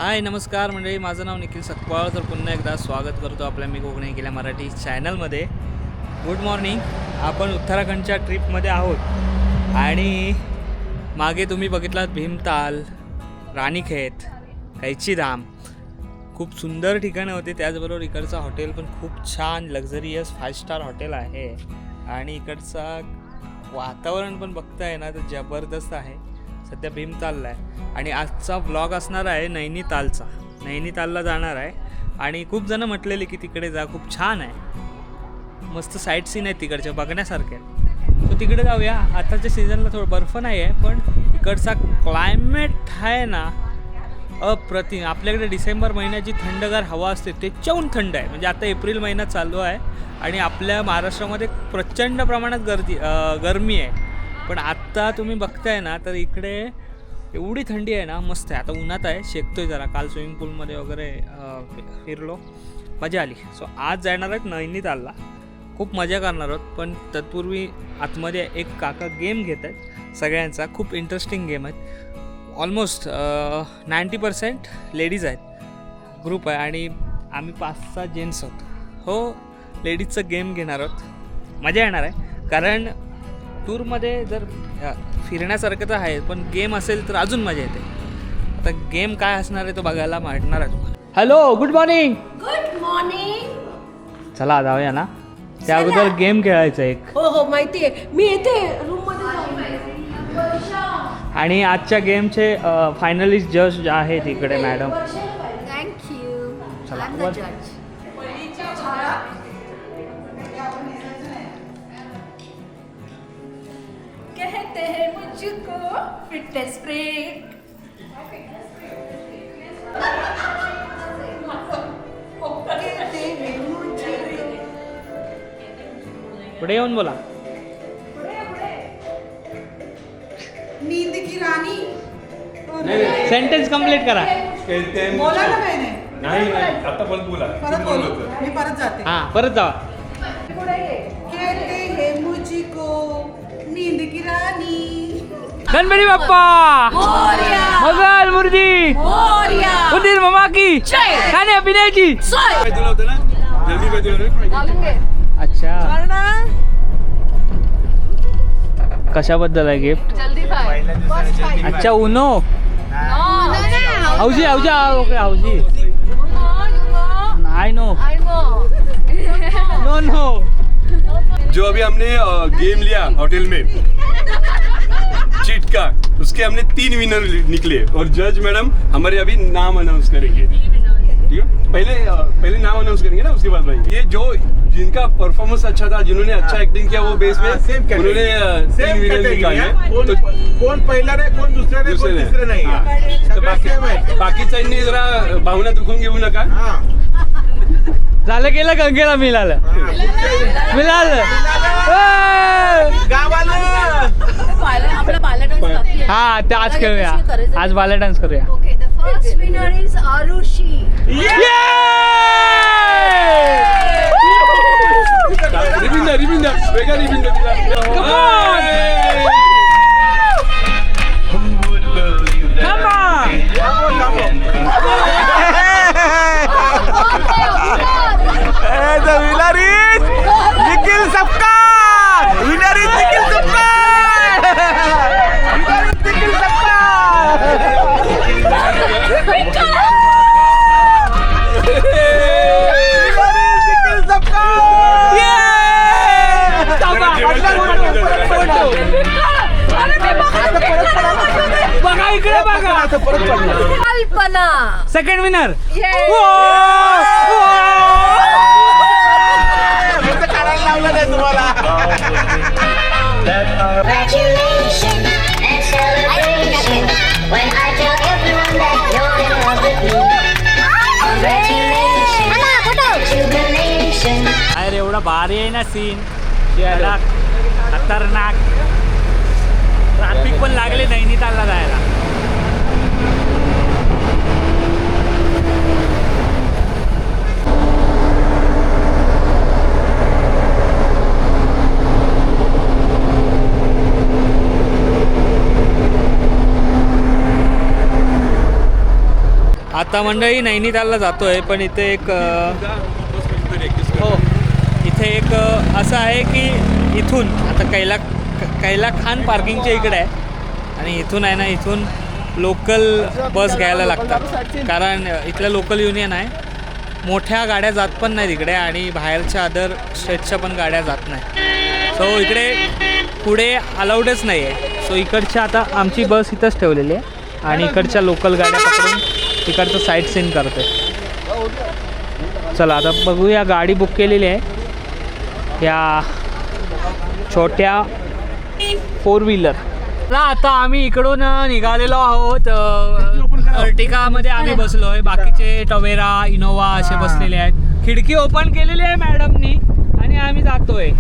हाय नमस्कार मंडळी, माझं नाव निखिल सकपाळ. तर पुन्हा एकदा स्वागत करतो आपल्या मी कोकणी गेल्या मराठी चॅनलमध्ये. Good morning. आपण उत्तराखंडच्या ट्रिपमध्ये आहोत आणि मागे तुम्ही बघितलात भीमताल, राणीखेत, कैचीधाम, खूप सुंदर ठिकाणं होती. त्याचबरोबर इकडचं हॉटेल पण खूप छान लक्झरियस 5 स्टार हॉटेल आहे आणि इकडचा वातावरण पण बघताय ना तर जबरदस्त आहे. सध्या भीमतालला आहे आणि आजचा व्लॉग असणार आहे नैनीतालचा. नैनीतालला जाणार आहे आणि खूप जणं म्हटलेले की तिकडे जा, खूप छान आहे, मस्त साईट सीन आहे तिकडच्या बघण्यासारखे. सो तिकडे जाऊया. आताच्या सीझनला थोडं बर्फ नाही आहे पण इकडचा क्लायमेट आहे ना अप्रतिम. आपल्याकडे डिसेंबर महिन्याची थंडगार हवा असते त्याच्याहून थंड आहे. म्हणजे आता एप्रिल महिना चालू आहे आणि आपल्या महाराष्ट्रामध्ये प्रचंड प्रमाणात गरमी आहे. पण आत्ता तुम्ही बघताय ना तर इकडे एवढी थंडी आहे ना, मस्त आहे. आता उन्हात आहे, शेकतोय जरा. काल स्विमिंग पूलमध्ये वगैरे फिरलो, मजा आली. सो आज जाणार आहेत नैनीतालला, खूप मजा करणार आहोत. पण तत्पूर्वी आतमध्ये एक काका गेम घेत आहेत सगळ्यांचा. खूप इंटरेस्टिंग गेम आहेत. ऑलमोस्ट 90% लेडीज आहेत, ग्रुप आहे आणि आम्ही 5-6 जेंट्स आहोत. हो, लेडीजचं गेम घेणार आहोत. मजा येणार आहे कारण टूरमध्ये जर फिरण्यासारखं तर आहे पण गेम असेल तर अजून मजा येते. आता गेम काय असणार आहे तो बघायला मारणार आहे तुम्हाला. Hello, good morning. Good morning. चला जाऊया ना. त्या अगोदर गेम खेळायचा एक. हो हो माहिती आहे, मी येते रूम मध्ये. आणि आजच्या गेमचे फायनलिस्ट जज आहेत इकडे मॅडम. थँक्यू. चला कहते हैं मुझको फिटनेस ब्रेक. पुढे येऊन बोला. नींद की रानी. सेंटेन्स कंप्लीट करा. बोला ना मैंने. नाही आता परत बोला. परत बोलो. मी परत जाते. हां, परत जावा. कहते हैं मुझको नींद की रानी. गणपती बाप्पा मंगल मूर्ती उदीर मामा की खाण्या पिण्याची काय दिलं होतं ना, जल्दी काय दिलं. अच्छा, कशाबद्दल आहे गिफ्ट? अच्छा, Uno. Housie housie okay housie. I no no no. जो अभी हमने गेम लिया होटल में चीट का, उसके हमने 3 विनर निकले और जज मैडम हमारे अभी नाम अनाउंस करेंगे. ठीक है, पहले नाम अनाउंस करेंगे ना, उसके बाद भाई ये जो जिनका परफॉर्मेंस अच्छा था, जिन्होंने अच्छा एक्टिंग किया वो बेस में उन्होंने 3 विनर निकाले. तो कोण पहिला नाही, कोण दुसरा नाही, कोण तिसरं नाही. तर बाकीच्यांनी जरा भावना दुखून घेऊ नका. झालं केलं, गंगेला मिळालं. हा, ते आज खेळूया. आज बाला डान्स करूया. Okay, the first winner is Arushi. रिबिंदा वेगळा रिबिंदा निखिल सबका विनर इज निखिल सबका. निखिल सबका. बघा इकडे बघा. कल्पना सेकंड विनर. काढायला लावलं नाही तुम्हाला. Congratulations and celebration when I tell everyone that you're in love with me. Congratulations, jubilation. अरे एवढा भारी आहे ना सीन, खतरनाक. ट्रॅफिक पण लागले नैनीतालला जायला. आता मंडळी नैनितालला जातोय, पण इथे एक हो इथे एक असं आहे की इथून आता कैला खान पार्किंगच्या इकडे आहे आणि इथून आहे ना, इथून लोकल बस घ्यायला लागतात कारण इथलं लोकल युनियन आहे. मोठ्या गाड्या जात पण नाही तिकडे आणि बाहेरच्या अदर स्टेटच्या पण गाड्या जात नाही. सो इकडे पुढे अलाउडच नाही आहे. सो इकडच्या आता आमची बस इथंच ठेवलेली आहे आणि इकडच्या लोकल गाड्या पकडून तिकडचं साईट सीन करते. चला आता बघूया, गाडी बुक केलेली आहे या छोट्या 4 व्हीलर. आता आम्ही इकडून निघालेलो आहोत. अर्टिकामध्ये आम्ही बसलो आहे, बाकीचे टवेरा इनोवा असे बसलेले आहेत. खिडकी ओपन केलेली आहे मॅडमनी आणि आम्ही जातोय.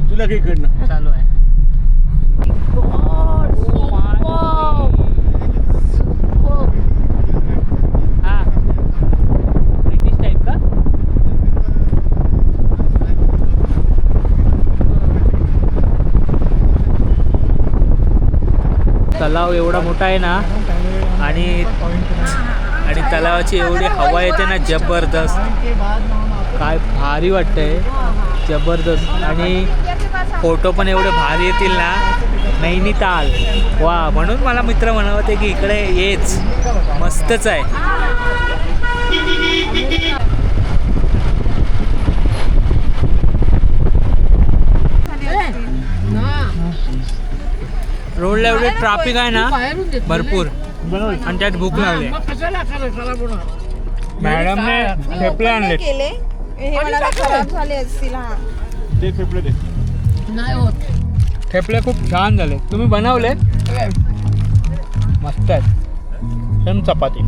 तुला काही कडनं चालू आहे. हा ब्रिटिश टाईप का? तलाव एवढा मोठा आहे ना आणि तलावाची एवढी हवा येते ना, जबरदस्त. काय भारी वाटतंय, जबरदस्त. आणि फोटो पण एवढे भारी येतील ना. नैनिताल वा, म्हणून मला मित्र म्हणत होते की इकडे येच, मस्तच आहे. रोडला एवढे ट्रॅफिक आहे ना भरपूर आणि त्यात भूक लागली. मॅडमने ठेपले आणले. ठेपले खूप छान झाले. तुम्ही बनवले? मस्त आहेत. सेम चपाती.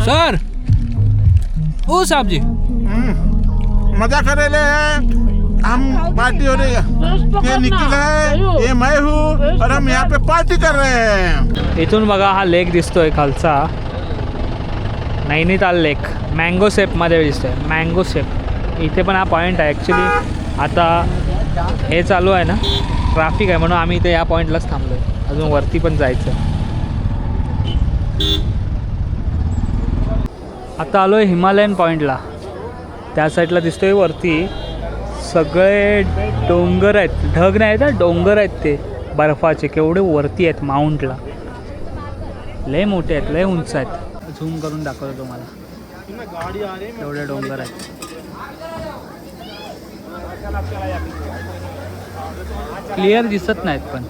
सर ओ साहब जी, मजा करेले हम पार्टी हो रही है. ये निखिल है, ये मैं हूँ और हम यहाँ पे पार्टी कर रहे हैं. इथून बघा हा लेक दिसतोय खालचा, नैनिताल लेक. मँगो शेपमध्ये दिसतोय, मँगो शेप. इथे पण हा पॉईंट आहे. ॲक्च्युली आता हे चालू आहे ना, ट्रॅफिक आहे म्हणून आम्ही इथे या पॉईंटलाच थांबलो आहे. अजून वरती पण जायचं. आता आलो आहे हिमालयन पॉईंटला. त्या साईडला दिसतोय वरती सगळे डोंगर आहेत. ढग नाही आहेत, डोंगर आहेत ते बर्फाचे. केवढे वरती आहेत माउंटला. लय मोठे आहेत, लय उंच आहेत. झूम करून दाखवतो तुम्हाला, एवढे डोंगर आहेत. क्लिअर दिसत नाहीत पण.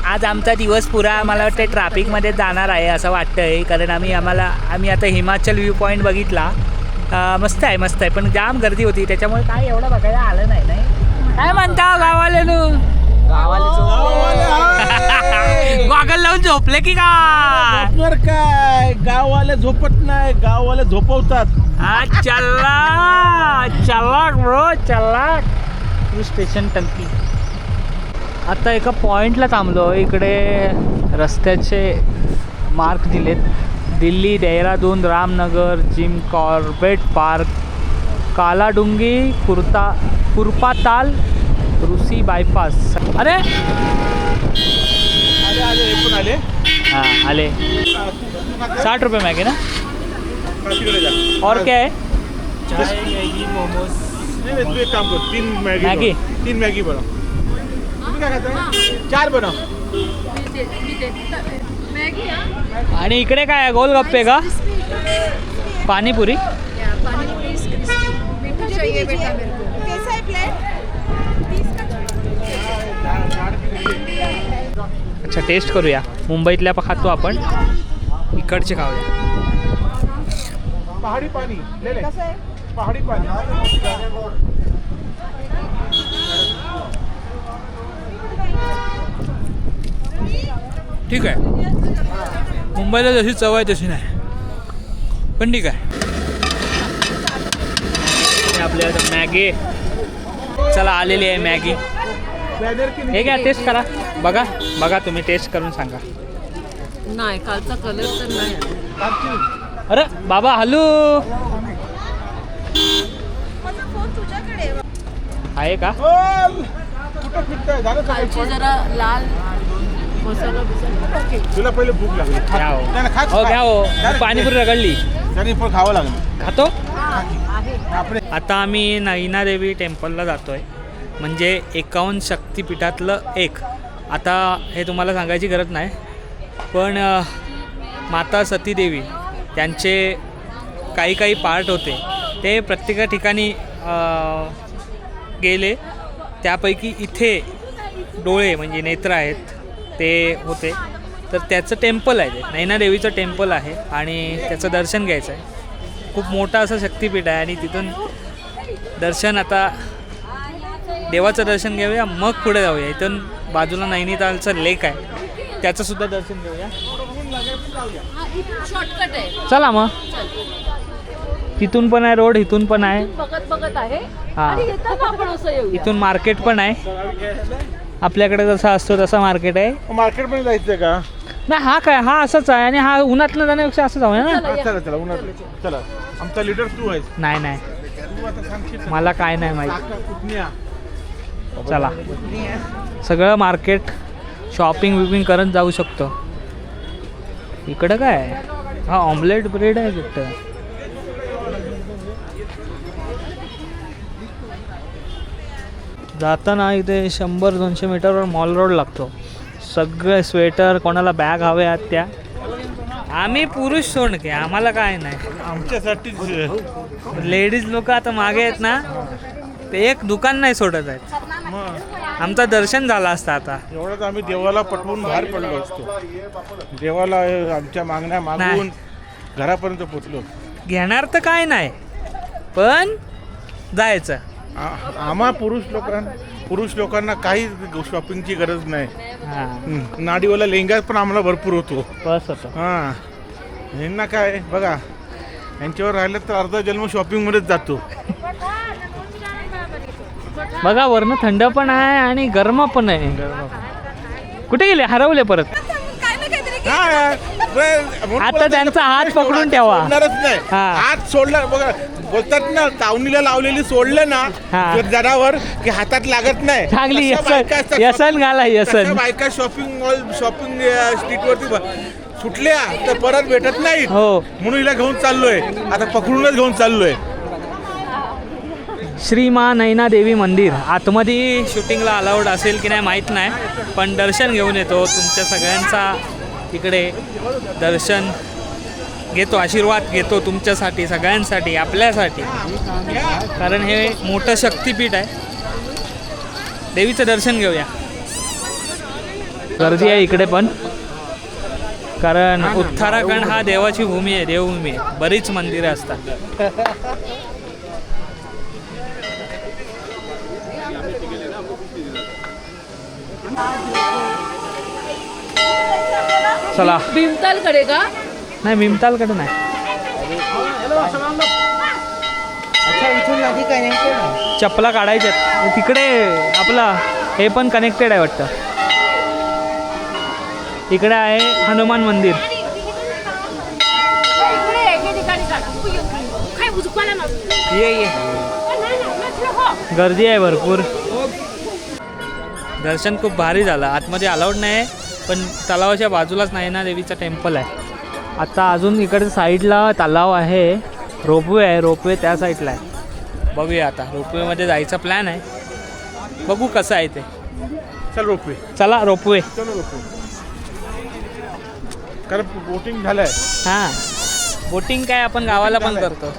आज आमचा दिवस पुरा मला वाटतं ट्रॅफिकमध्ये जाणार आहे असं वाटतं आहे, कारण आम्ही आता हिमाचल व्ह्यू पॉईंट बघितला. मस्त आहे, मस्त आहे, पण जाम गर्दी होती त्याच्यामुळे काय एवढं बघायला आलं नाही. काय म्हणता गावाले तू? गॉगल लावून झोपले की काय? काय गाववाले झोपत नाही, गाववाले झोपवतात. चलाक ब्रो, चलाक. स्टेशन टंकी. आता एका पॉईंटला थांबलो. इकडे रस्त्याचे मार्क दिलेत. Delhi, Dehradun, Ramnagar, Jim Corbett park, Kaladhungi, Kurpatal, Rusi bypass. अरे आले हां आले. 60 रुपये मॅगी ना. और क्या है? चाय, मैगी, मोमोज. एक काम कर, 3 मैगी? 3 मैगी बनव. तुम्ही काय खाता? 4 बनव. आणि इकडे काय आहे? गोलगप्पे का? पाणीपुरी. अच्छा, टेस्ट करूया. मुंबईतल्या खातो आपण, इकडचे खाऊया. पहाडी पाणी ले ले. पहाडी पाणी. ठीक आहे. मुंबईला जशी चव आहे तशी नाही, पण ठीक आहे. आपल्या मॅगी चला आलेली आहे मॅगी. हे घ्या, टेस्ट करा. बघा तुम्ही टेस्ट करून सांगा. नाही, कालचा कलर तर नाही. अरे बाबा हॅलो. आहे का? कुठं फिरताय? झालं का? खालची जरा लाल मसाला बिसाला ओके. तुला पहिले भूक लागली. घ्या हो. नाही, नाही, खात, हो खा. घ्या हो. डायरेक्ट पाणीपुरी रगडली त्याने पण खावं लागलं. खातो. आहे. आपले आता आम्ही नैनादेवी टेम्पलला जातोय, म्हणजे 51 शक्तिपीठातलं एक. आता हे तुम्हाला सांगायची गरज नाही, पण माता सतीदेवी त्यांचे काही पार्ट होते ते प्रत्येक ठिकाणी गेले. त्यापैकी इथे डोळे म्हणजे नेत्र आहेत ते होते, तर त्याचं टेम्पल आहे, ते नैनादेवीचं टेम्पल आहे आणि त्याचं दर्शन घ्यायचं आहे. खूप मोठं असं शक्तिपीठ आहे आणि तिथून दर्शन, आता देवाचं दर्शन घेऊया मग पुढे जाऊया. इथून बाजूला नैनितालचं लेक आहे, त्याचंसुद्धा दर्शन घेऊया. शॉर्टकट आहे. चला मग, तिथून पण आहे रोड, इथून पण आहे. बघत आहे. हा. आणि येताना आपण असं येऊ. इथून मार्केट पण आहे, आपल्याकडे जसा असतो तसा मार्केट आहे. मार्केटमध्ये जायचं का? नाही हा काय, हा असंच आहे आणि हा उन्हातनं जाण्यापेक्षा असं जाऊया ना. हा, चला चला उन्हात चला. आमचा लीडर तू आहेस. नाही नाही, तू आता सांगशील ना. मला काय नाही माहिती. काका कुठल्या? चला, सगळं मार्केट शॉपिंग विपिंग करत जाऊ शकतो. इकडं काय आहे? हा ऑमलेट ब्रेड आहे तिथं. जाताना इथे 100-200 मीटरवर मॉल रोड लागतो. सगळे स्वेटर, कोणाला बॅग हवे आहेत त्या. आम्ही पुरुष सोडके, आम्हाला काय नाही. आमच्यासाठीच लेडीज लोक आता मागे आहेत ना, ते एक दुकान नाही सोडत आहेत. मग आमचं दर्शन झालं असतं आता. एवढंच आम्ही देवाला पटवून बाहेर पडलो असतो. देवाला आमच्या मागण्या मागून घरापर्यंत पोचलो. घेणार तर काय नाही, पण जायचं. आम्हा पुरुष लोकांना काही शॉपिंगची गरज नाही. हां, नाडीवाला लेंगा पण आम्हाला भरपूर होतो. बस होतं. हां, यांना काय बघा, यांच्यावर राहिलं तर अर्धा जन्म शॉपिंगमध्येच जातो. बघा, वरनं थंड पण आहे आणि गरम पण आहे. कुठे गेले? हरवले परत. आता त्यांचा हात पकडून ठेवा. सोडणारच नाही. हा. हात सोडला बघा, बोलतात ना तावणीला लावलेली सोडलं ना हा. जर जनावर की हातात लागत नाही. चांगली तशा बायका असतात. यसन घाला, तशा यसन. बायका शॉपिंग स्ट्रीटवरती सुटल्या तर परत भेटत नाही. हो. म्हणून हिला घेऊन चाललोय, आता पकडूनच घेऊन चाललोय. श्री मा नैनादेवी मंदिर आतमध्ये शूटिंगला अलाउड असेल की नाही माहीत नाही, पण दर्शन घेऊन येतो. तुमच्या सगळ्यांचा तिकडे दर्शन घेतो, आशीर्वाद घेतो तुमच्यासाठी, सगळ्यांसाठी, आपल्यासाठी. कारण हे मोठं शक्तिपीठ आहे. देवीचं दर्शन घेऊया. गर्दी आहे इकडे पण, कारण उत्तराखंड हा देवाची भूमी आहे, देवभूमी आहे. बरीच मंदिरं असतात. चला. भीमतालकडे का? नाही, भीमतालकडे नाही. चपला काढायच्यात तिकडे. आपला हे पण कनेक्टेड आहे वाटतं. इकडे आहे हनुमान मंदिर. ये गर्दी आहे भरपूर. दर्शन खूप भारी झालं. आतमध्ये अलाउड नाही, पण तलावाच्या बाजूलाच नैनादेवीचं टेम्पल आहे. आता अजून इकडे साईडला तलाव आहे, रोपवे आहे, रोपवे त्या साईडला आहे. बघूया आता, रोपवेमध्ये जायचा प्लॅन आहे, बघू कसं आहे ते. चल रोपवे. चला रोपवे. चलो रोपवे. कारण बोटिंग झालंय. हां, बोटिंग काय आपण गावाला पण करतो.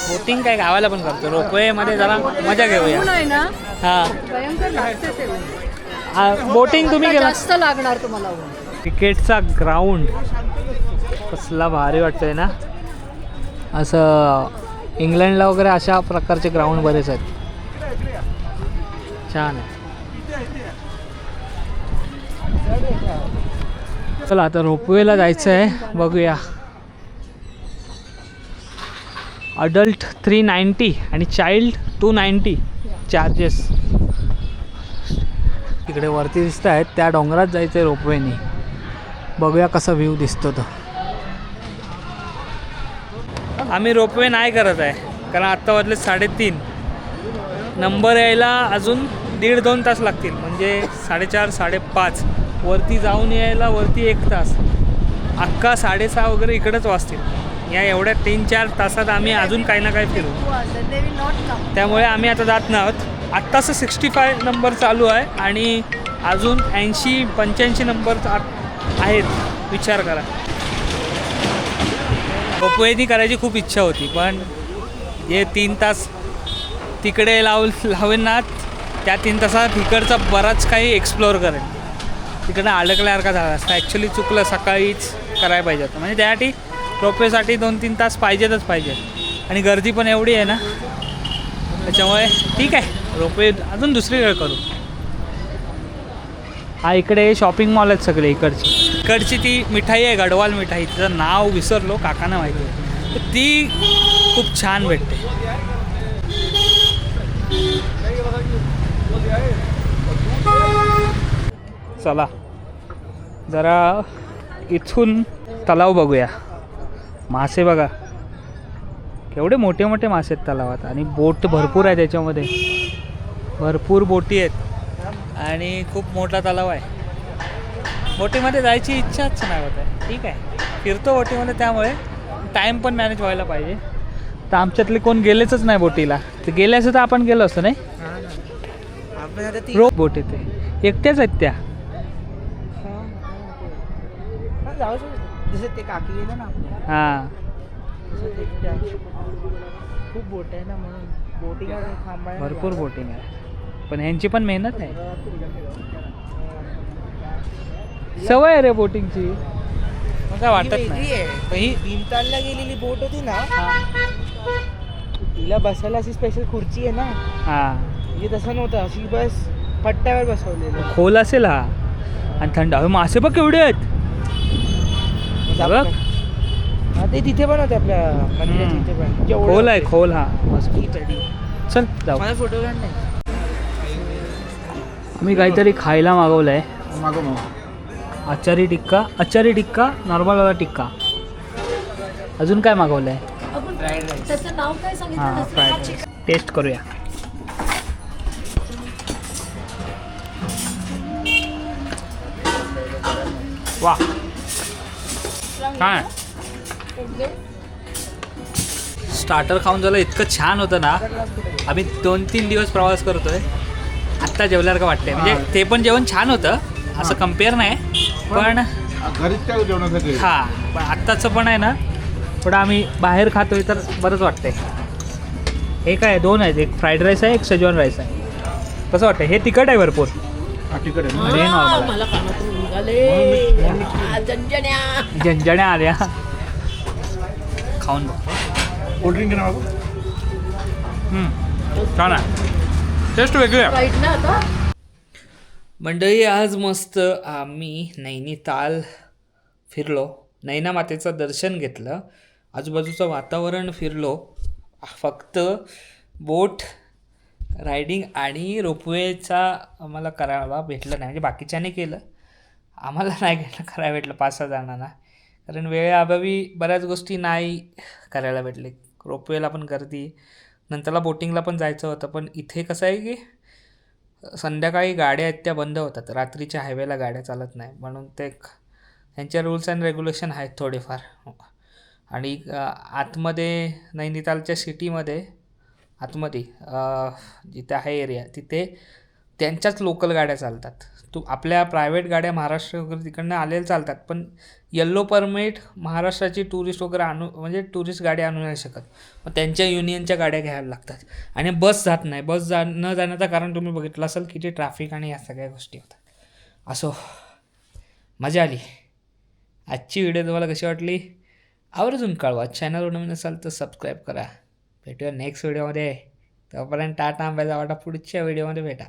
बोटिंग काय गावाला पण करतो. रोपवेमध्ये जरा मजा घेऊया. ऊन आहे ना, हां, भयंकर लागते ते ऊन. बोटिंग तुम्ही केला. जास्त लागणार तुम्हाला ऊन. क्रिकेटचा ग्राउंड कसला भारी वाटतोय ना. असं इंग्लंडला वगैरे अशा प्रकारचे ग्राउंड बरेच आहेत. छान आहे. चला आता रोपवेला जायचं आहे, बघूया. अडल्ट 390 आणि चाइल्ड 290 चार्जेस. इकडे वरती दिसत आहेत, त्या डोंगरात जायचं आहे रोपवेने. बघूया कसा व्ह्यू दिसतो तो. आम्ही रोपवे नाही करत आहे, कारण आत्ता वाजले 3:30. नंबर यायला अजून 1.5-2 तास लागतील, म्हणजे 4:30 5:30. वरती जाऊन यायला वरती 1 तास, अख्खा 6:30 वगैरे इकडंच वाजतील. या एवढ्या 3-4 तासात आम्ही अजून काही ना काही फिरू. त्यामुळे आम्ही आता जात नाही आहोत. आत्ताच 65 नंबर चालू आहे आणि अजून 80-85 नंबर आहेत. विचार करा. रोपवेनी करायची खूप इच्छा होती, पण हे 3 तास तिकडे लावेन ना, त्या 3 तासात इकडचा बराच काही एक्सप्लोअर करेन. तिकडं अडकल्यासारखा झाला असता. ॲक्च्युली चुकलं, सकाळीच करायला पाहिजे होतं. म्हणजे त्यासाठी रोपवेसाठी 2-3 तास पाहिजेतच पाहिजे आणि गर्दी पण एवढी आहे ना, त्याच्यामुळे ठीक आहे, रोपवे अजून दुसरीकडे करू. हा इकडे शॉपिंग मॉल आहेत सगळे इकडची ती मिठाई आहे, गडवाल मिठाई. तिचं नाव विसरलो, काकांना माहिती आहे. तर ती खूप छान भेटते. चला जरा इथून तलाव बघूया. मासे बघा, केवढे मोठे मोठे मासे आहेत तलावात आणि बोट भरपूर आहे त्याच्यामध्ये. भरपूर बोटी आहेत आणि खूप मोठा तलाव आहे. बोटीमध्ये जायची इच्छाच नाही होत आहे. ठीक आहे, फिरतो बोटीमध्ये, त्यामुळे टाईम पण मॅनेज व्हायला पाहिजे. तर आमच्यातले कोण गेलेच नाही बोटीला. ते गेले असं तर आपण गेलो असतो नाही. रोप बोट येते, एकट्याच आहेत त्या. जसं ते काकी गेलं ना हां, खूप बोट आहे ना, म्हणून बोटिंग थांबाय. भरपूर बोटिंग आहे, पण ह्यांची पण मेहनत आहे. सवय आहे रे बोटिंगची, मग काय वाटत नाही. ही भीमतालला गेलेली बोट होती ना, तिला बसायला अशी स्पेशल खुर्ची आहे ना. हां, म्हणजे तसं नव्हतं, अशी बस पट्ट्यावर बसवलेलं. खोल असेल हा, आणि थंड. अहो मासे बघ केवढे आहेत बघ. हा, ते तिथे पण होते आपल्या मंदिराच्या इथे पण. जेवढं खोल आहे, होते. खोल. हा मस्त. ही तडी. चल जाऊ. मला फोटो काढ नाही. आम्ही काहीतरी खायला मागवलं आहे. मागो मग. आचारी टिक्का, नॉर्मल टिक्का. अजून काय मागवलं आहे? त्याचं नाव काय हां, सांगितलं? Fried rice. टेस्ट करूया. वा, काय स्टार्टर खाऊन झालं, इतकं छान होतं ना. आम्ही 2-3 दिवस प्रवास करतोय, आत्ता जेवल्यावर का वाटतंय. म्हणजे ते पण जेवण छान होतं, असं कम्पेअर नाही, पण घरीच काय जेवणासाठी. हां, पण आत्ताचं पण आहे ना, थोडं आम्ही बाहेर खातोय तर बरंच वाटतंय. हे काय 2 आहेत, एक फ्राईड राईस आहे, एक शेजवान राईस आहे. कसं वाटतं? हे तिखट आहे भरपूर हा तिकडे आणि हे नॉर्मल आहे. मला कानातून निघाले झंझण्या आल्या. खाऊन बघ. कोल्ड्रिंक ना बाबू. छान आहे, टेस्ट वेगळी आहे. राईट ना आता. मंडळी, आज मस्त आम्ही नैनिताल फिरलो. नैना मातेचं दर्शन घेतलं, आजूबाजूचं वातावरण फिरलो. फक्त बोट रायडिंग आणि रोपवेचा आम्हाला करायला भेटलं नाही. म्हणजे बाकीच्याने केलं, आम्हाला नाही करायला भेटलं 5-6 जणांना, कारण वेळेअभावी बऱ्याच गोष्टी नाही करायला भेटले. रोपवेला पण गर्दी, नंतरला बोटिंगला पण जायचं होतं. पण इथे कसं आहे की संध्याकाळी गाड्या आहेत त्या बंद होतात, रात्रीच्या हायवेला गाड्या चालत नाही, म्हणून ते त्यांच्या रूल्स अँड रेग्युलेशन आहेत थोडेफार. आणि आतमध्ये नैनितालच्या सिटीमध्ये आतमध्ये जिथे आहे एरिया, तिथे त्यांच्याच लोकल गाड्या चालतात. आपल्या प्रायव्हेट गाड्या महाराष्ट्र वगैरे तिकडनं आलेल्या चालतात, पण येल्लो परमिट महाराष्ट्राची टुरिस्ट वगैरे म्हणजे टुरिस्ट गाडी आणू नाही शकत. मग त्यांच्या युनियनच्या गाड्या घ्यायला लागतात आणि बस जात नाही. बस न जाण्याचं कारण तुम्ही बघितलं असेल, किती ट्रॅफिक आणि या सगळ्या गोष्टी होतात. असो, मजा आली. आजची व्हिडिओ तुम्हाला कशी वाटली आवर्जून कळवा. चॅनलवर नवीन असाल तर सबस्क्राईब करा. भेटूया नेक्स्ट व्हिडिओमध्ये. तोपर्यंत टाटा, आंब्याचा वाटा. पुढच्या व्हिडिओमध्ये भेटा.